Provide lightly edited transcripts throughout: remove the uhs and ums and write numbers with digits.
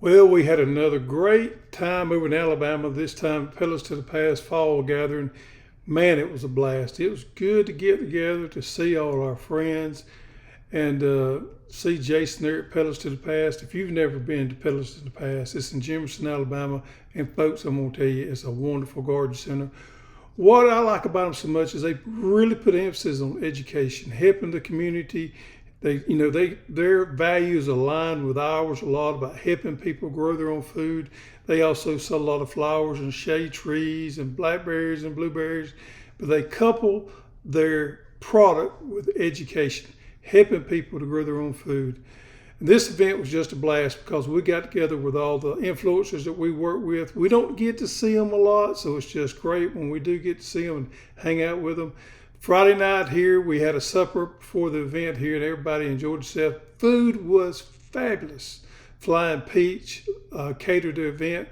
Well, we had another great time over in Alabama, this time Petals to the Past Fall Gathering. Man, it was a blast. It was good to get together, to see all our friends, and see Jason there at Petals to the Past. If you've never been to Petals to the Past, it's in Jefferson, Alabama. And folks, I'm going to tell you, it's a wonderful garden center. What I like about them so much is they really put emphasis on education, helping the community. Their values align with ours a lot about helping people grow their own food. They also sell a lot of flowers and shade trees and blackberries and blueberries, but they couple their product with education, helping people to grow their own food. And this event was just a blast because we got together with all the influencers that we work with. We don't get to see them a lot, so it's just great when we do get to see them and hang out with them. Friday night here, we had a supper before the event here, and everybody enjoyed themselves. Food was fabulous. Flying Peach catered the event.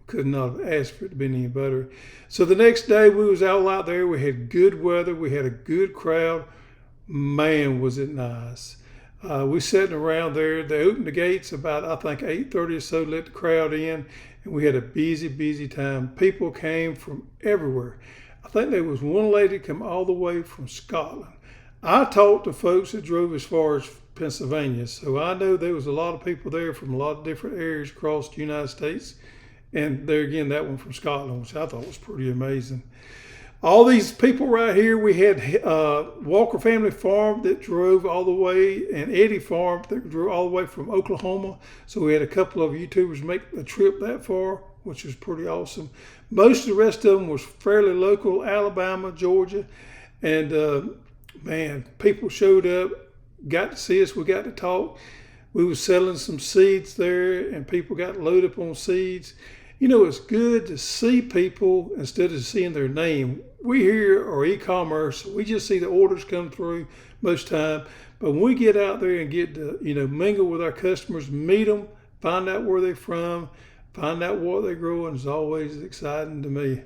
Could not have asked for it to be any better. So the next day, we was all out there. We had good weather. We had a good crowd. Man, was it nice. We sitting around there. They opened the gates about, I think, 8:30 or so, let the crowd in, and we had a busy time. People came from everywhere. I think there was one lady come all the way from Scotland. I talked to folks that drove as far as Pennsylvania, so I know there was a lot of people there from a lot of different areas across the United States. And there again, that one from Scotland, which I thought was pretty amazing. All these people right here, we had Walker Family Farm that drove all the way, and Eddie Farm that drove all the way from Oklahoma. So we had a couple of YouTubers make the trip that far, which was pretty awesome. Most of the rest of them was fairly local, Alabama, Georgia. And man, people showed up, got to see us, we got to talk. We were selling some seeds there, and people got loaded up on seeds. You know, it's good to see people instead of seeing their name. We here are e-commerce. We just see the orders come through most time. But when we get out there and get to, mingle with our customers, meet them, find out where they're from, find out what they're growing is always exciting to me.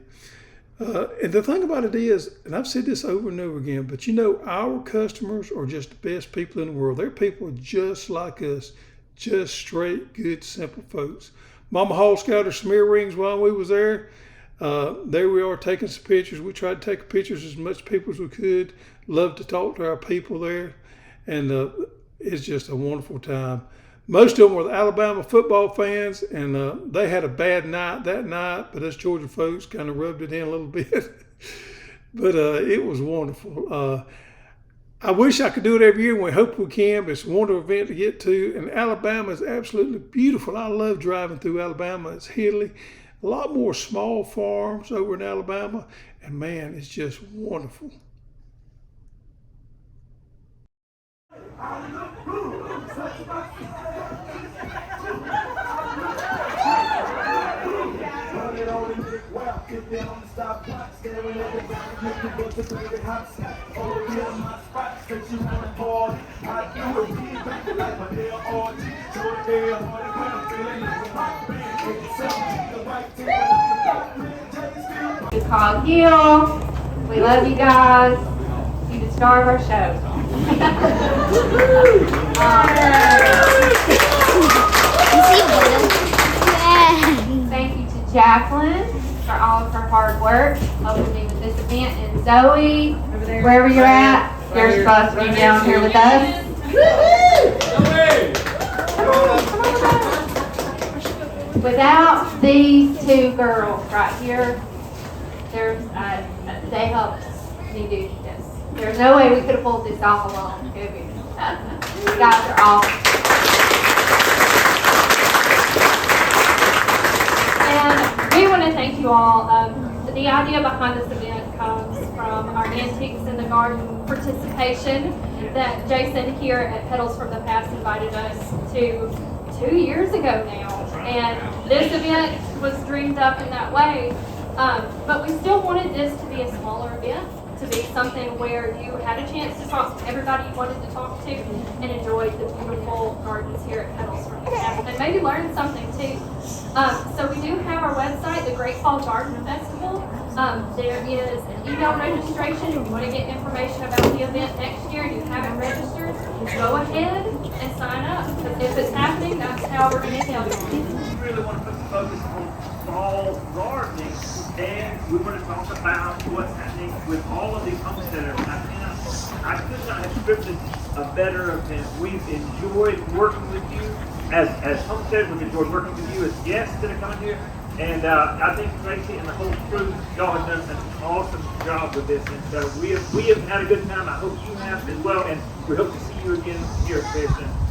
And the thing about it is, and I've said this over and over again, but our customers are just the best people in the world. They're people just like us, just straight, good, simple folks. Mama Hall scouted her smear rings while we was there. There we are taking some pictures. We tried to take pictures as much people as we could. Love to talk to our people there. And it's just a wonderful time. Most of them were Alabama football fans, and they had a bad night that night, but us Georgia folks kind of rubbed it in a little bit. But it was wonderful. I wish I could do it every year, and we hope we can, but it's a wonderful event to get to. And Alabama is absolutely beautiful. I love driving through Alabama. It's hilly. A lot more small farms over in Alabama, and man, it's just wonderful. We call Gil. We love you guys. You're the star of our show. Thank you to Jacqueline for all of her hard work helping me with this event, and Zoe, wherever you're at, you're supposed to be down here with us. Without these two girls right here, they helped me do this. There's no way we could have pulled this off alone, could we? You guys are awesome. And we want to thank you all. The idea behind this event comes from our Antiques in the Garden participation that Jason here at Petals from the Past invited us to 2 years ago now. And this event was dreamed up in that way. But we still wanted this to be a smaller event, to be something where you had a chance to talk to everybody you wanted to talk to and enjoy the beautiful gardens here at Petals from the Past, and maybe learn something too. So we do have our website, the Great Fall Garden Festival. There is an email registration. If you want to get information about the event next year and you haven't registered, go ahead and sign up. Because if it's happening, that's how y'all were going to tell me. We really want to put the focus on fall gardening, and we want to talk about what's happening with all of these homesteaders. I could not have scripted a better event. We've enjoyed working with you as homesteaders. We've enjoyed working with you as guests that are coming here. And I think Tracy and the whole crew, y'all have done an awesome job with this. And so we have had a good time. I hope you have as well. And we hope to see you again here very soon.